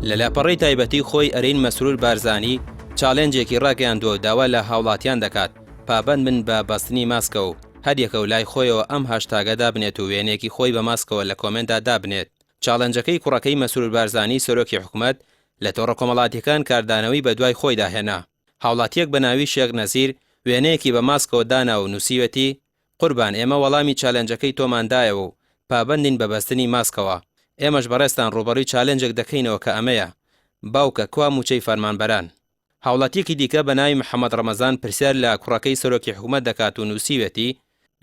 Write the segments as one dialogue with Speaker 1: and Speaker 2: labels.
Speaker 1: لە لاپەڕەی تایبەتی خۆی ئەرین مەسرور بارزانی چالێنجێکی ڕاگەیاندووە و داوا لە هاوڵاتیان دەکات پابەند بن بە بەستنی ماسکە و هەریەکە و لای خۆیەوە ئەم هاشتاگەدا بنێت و وێنێکی خۆی بە ماسکەوە لە کۆمنتدا دابنێت. چالێنجەکەی کوڕەکەی مەسرور بارزانی سەرۆکی حکوومەت لە تۆڕە کۆمەڵاتیەکان کاردانەوەی بە دوای خۆی داهێنا. هاوڵاتیەک بە ناوی شێخ نەزیر وێنەیەکی بە ماسکەوە دانا و نووسیوەتی قوربان ئێمە وەڵامی چالێنجەکەی تۆماندایەوە و پابەندین بە بەستنی ماسکەوە. ئێمەش بەڕێستان ڕوبەڕووی چالێنجێک دەکەینەوە کە ئەمەیە باوکە کوا موچەی فەرمانبەران. هاوڵاتیەکی دیکە بە ناوی محەممەد ڕەمەزان پرسیار لە کوڕەکەی سەرۆکی حکوومەت دەکات و نووسیوەتی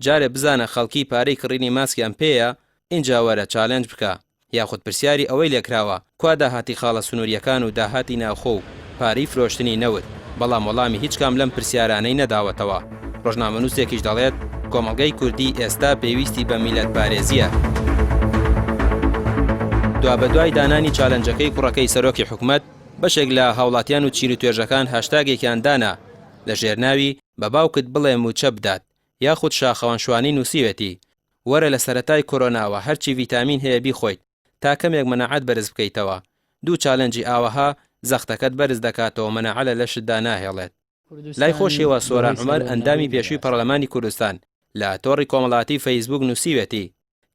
Speaker 1: جارێ بزانە خەڵکی پارەی کڕینی ماسکی ئەم پێیە اینجا وەرە چالێنج بکە یاخود پرسیاری ئەوەی لێکراوە کوا داهاتی خاڵە سنووریەکان و داهاتی ناوخۆ و پارەی فرۆشتنی نەوت بەڵام وەڵامی هیچ کام لەم پرسیارانەی نەداوەتەوە. ڕۆژنامەنووسێکیش دەڵێت کۆمەڵگەی کوردی ئێستا پێویستی بە میلەت پارێزیە. دوای دانانی چالێنجەکەی کوڕەکەی سەرۆکی حکوومەت بەشێک لە هاوڵاتیان و چیر و توێژەکان هاشتاگێکیان دانا لە ژێرناوی بە باوکت بڵێ موچە بدات یاخود شاخەوان شوانی نووسیوەتی وەرە لە سەرەتای کۆرۆناوە هەرچی ڤیتامین هەیە بیخۆیت تا کەمێک مەنەعەت بەرز بکەیتەوە. دوو چالێنجی ئاوەها زەختەکەت بەرز دەکاتەوە مەنەعە لە لەشتدا ناهێڵێت. لای خۆشیەوە سۆران عومەر ئەندامی پێشووی پەرلەمانی کوردستان لە تۆڕی کۆمەڵاتی فەیسبوک نووسیوەتی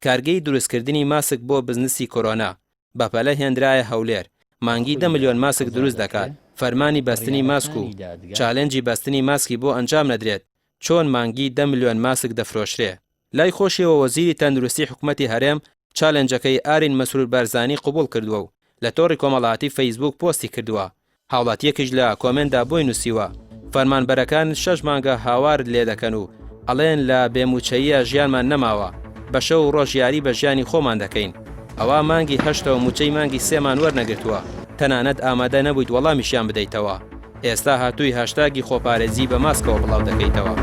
Speaker 1: کارگەی دروستکردنی ماسک بۆ بزنسی کۆرۆنا بەپەلە هێندرایە هەولێر مانگی 10 ملیۆن ماسک دروست دەکات. فەرمانی بەستنی ماسک و چالێنجی بەستنی ماسکی بۆ ئەنجام نەدرێت چۆن مانگی 10 ملیۆن ماسک دەفرۆشرێ. لای خۆشیەوە وەزیری تەندروستی حکوومەتی هەرێم چالێنجەکەی ئارین مەسرور بارزانی قبول کردووە و لە تۆڕی کۆمەڵاتی فەیسبوک پۆستی کردووە. هاوڵاتیەکیش لە کۆمنتدا بۆی نووسیوە فەرمانبەرەکان 6 مانگە هاوار لێ دەکەن و ئەڵێن لە بێموچەییە ژیانمان نەماوە بە شەو ڕۆژ یاری بە ژیانی خۆمان دەکەین. ئەوە مانگی 8 و موچەی مانگی 3مان وەرنەگرتووە تەنانەت ئامادە نەبوویت وەڵامیشیان بدەیتەوە. ئێستا هاتووی هاشتاگی خۆپارێزی بە ماسکەوە بڵاو دەکەیتەوە.